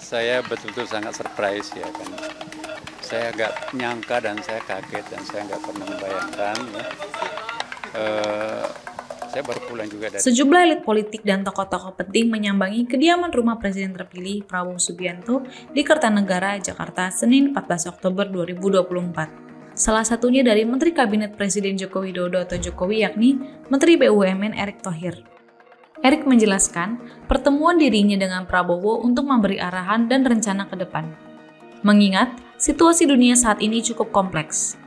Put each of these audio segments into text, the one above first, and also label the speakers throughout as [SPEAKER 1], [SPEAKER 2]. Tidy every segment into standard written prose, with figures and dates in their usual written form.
[SPEAKER 1] saya betul-betul sangat surprise ya kan. Saya agak nyangka dan saya kaget dan saya nggak pernah membayangkan ya. Saya baru pulang juga dari...
[SPEAKER 2] Sejumlah elit politik dan tokoh-tokoh penting menyambangi kediaman rumah Presiden terpilih Prabowo Subianto di Kertanegara, Jakarta, Senin 14 Oktober 2024. Salah satunya dari Menteri Kabinet Presiden Joko Widodo atau Jokowi yakni Menteri BUMN Erick Thohir. Erick menjelaskan pertemuan dirinya dengan Prabowo untuk memberi arahan dan rencana ke depan. Mengingat situasi dunia saat ini cukup kompleks.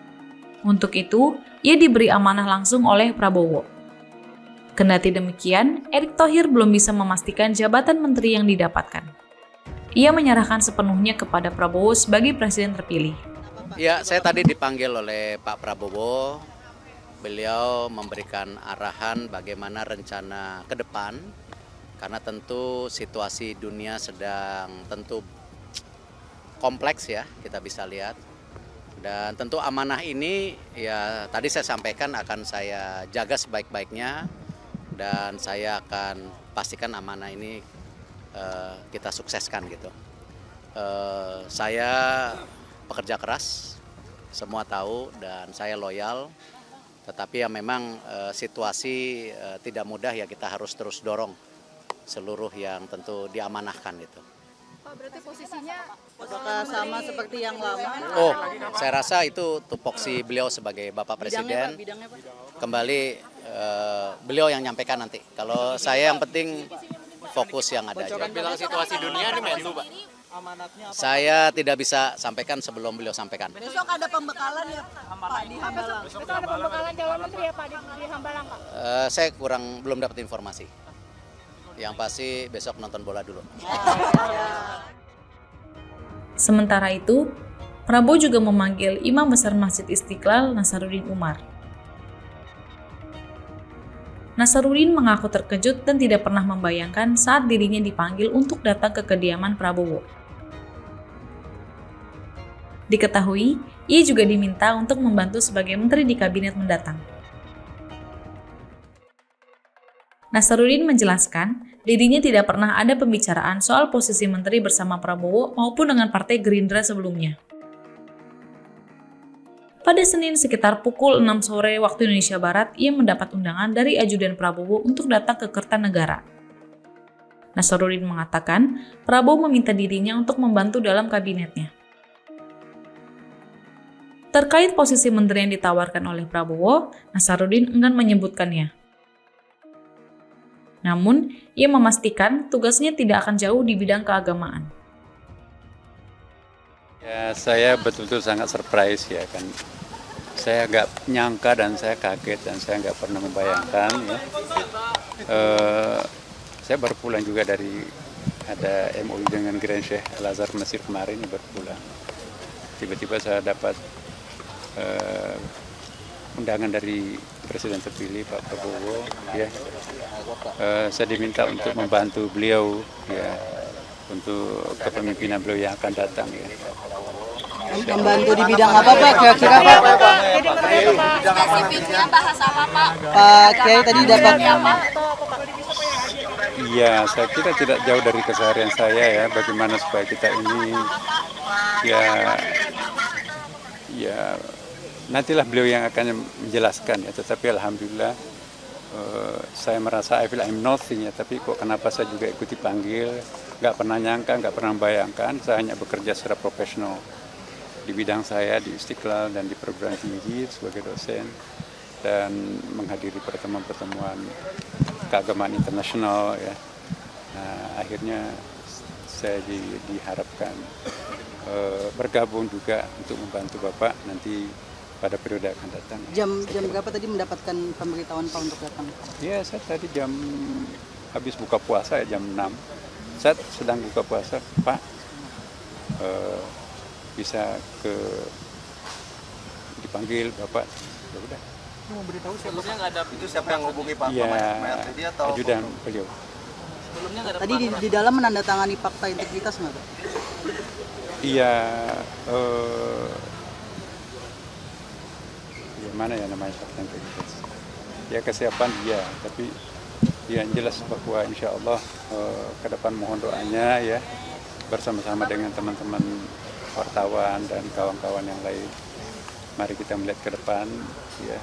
[SPEAKER 2] Untuk itu, ia diberi amanah langsung oleh Prabowo. Kendati demikian, Erick Thohir belum bisa memastikan jabatan menteri yang didapatkan. Ia menyerahkan sepenuhnya kepada Prabowo sebagai presiden terpilih.
[SPEAKER 3] Ya, saya tadi dipanggil oleh Pak Prabowo. Beliau memberikan arahan bagaimana rencana ke depan, karena tentu situasi dunia sedang tentu kompleks ya, kita bisa lihat. Dan tentu amanah ini ya tadi saya sampaikan akan saya jaga sebaik-baiknya. Dan saya akan pastikan amanah ini kita sukseskan gitu. Saya pekerja keras, semua tahu dan saya loyal. Tetapi ya memang situasi tidak mudah ya, kita harus terus dorong seluruh yang tentu diamanahkan itu.
[SPEAKER 4] Pak, berarti posisinya
[SPEAKER 5] apakah sama seperti yang lama?
[SPEAKER 3] Oh, saya rasa itu tupoksi beliau sebagai Bapak Presiden.
[SPEAKER 5] Bidangnya, Pak.
[SPEAKER 3] Kembali beliau yang nyampaikan nanti. Kalau saya yang penting fokus yang ada aja.
[SPEAKER 6] Bilang situasi dunia ini menlu, Pak.
[SPEAKER 3] Saya tidak bisa sampaikan sebelum beliau sampaikan.
[SPEAKER 5] Besok ada pembekalan ya Pak di Hambalang.
[SPEAKER 4] besok ada pembekalan calon menteri ya Pak di Hambalang, Pak?
[SPEAKER 3] Saya belum dapat informasi. Yang pasti besok nonton bola dulu.
[SPEAKER 2] Sementara itu, Prabowo juga memanggil Imam Besar Masjid Istiqlal Nasaruddin Umar. Nasaruddin mengaku terkejut dan tidak pernah membayangkan saat dirinya dipanggil untuk datang ke kediaman Prabowo. Diketahui, ia juga diminta untuk membantu sebagai menteri di kabinet mendatang. Nasaruddin menjelaskan, dirinya tidak pernah ada pembicaraan soal posisi menteri bersama Prabowo maupun dengan Partai Gerindra sebelumnya. Pada Senin sekitar pukul 6 sore waktu Indonesia Barat, ia mendapat undangan dari ajudan Prabowo untuk datang ke Kertanegara. Nasaruddin mengatakan, Prabowo meminta dirinya untuk membantu dalam kabinetnya. Terkait posisi menteri yang ditawarkan oleh Prabowo, Nasaruddin enggan menyebutkannya. Namun, ia memastikan tugasnya tidak akan jauh di bidang keagamaan.
[SPEAKER 1] Ya, saya betul-betul sangat surprise ya kan. Saya agak nyangka dan saya kaget dan saya nggak pernah membayangkan ya. Saya baru pulang juga dari ada MOU dengan Grand Sheikh Al-Azhar Mesir kemarin, baru pulang. Tiba-tiba saya dapat undangan dari Presiden terpilih Pak Prabowo ya. Saya diminta untuk membantu beliau ya, untuk kepemimpinan beliau yang akan datang ya.
[SPEAKER 5] Membantu di bidang apa Pak? Kira-kira Pak?
[SPEAKER 4] Spesifiknya bahas apa Pak?
[SPEAKER 5] Pak Kiai tadi dapat
[SPEAKER 1] Iya, saya kira tidak jauh dari keseharian saya ya, bagaimana supaya kita ini ya nantilah beliau yang akan menjelaskan ya, tetapi alhamdulillah saya merasa I feel I'm nothing ya, tapi kok kenapa saya juga ikuti panggil, nggak pernah nyangka, nggak pernah bayangkan, saya hanya bekerja secara profesional di bidang saya di Istiqlal dan di perguruan tinggi sebagai dosen dan menghadiri pertemuan-pertemuan keagamaan internasional ya. Nah, akhirnya saya diharapkan bergabung juga untuk membantu Bapak nanti pada periode akan datang.
[SPEAKER 5] jam berapa tadi mendapatkan pemberitahuan Pak untuk datang?
[SPEAKER 1] Ya, saya tadi habis buka puasa ya, jam 6. Saya sedang buka puasa, Pak. Bisa dipanggil Bapak. Ya udah.
[SPEAKER 6] Memberitahu sebelumnya nggak ada itu siapa yang hubungi Pak?
[SPEAKER 1] Iya,
[SPEAKER 6] Mahyatidi atau
[SPEAKER 1] ajudan beliau.
[SPEAKER 6] sebelumnya nggak ada
[SPEAKER 5] Tadi di dalam menandatangani fakta integritas nggak Pak?
[SPEAKER 1] Iya, gimana ya namanya fakta integritas? Ya kesiapan dia, tapi yang jelas bahwa insya Allah ke depan mohon doanya ya bersama-sama dengan teman-teman wartawan dan kawan-kawan yang lain. Mari kita melihat ke depan, ya.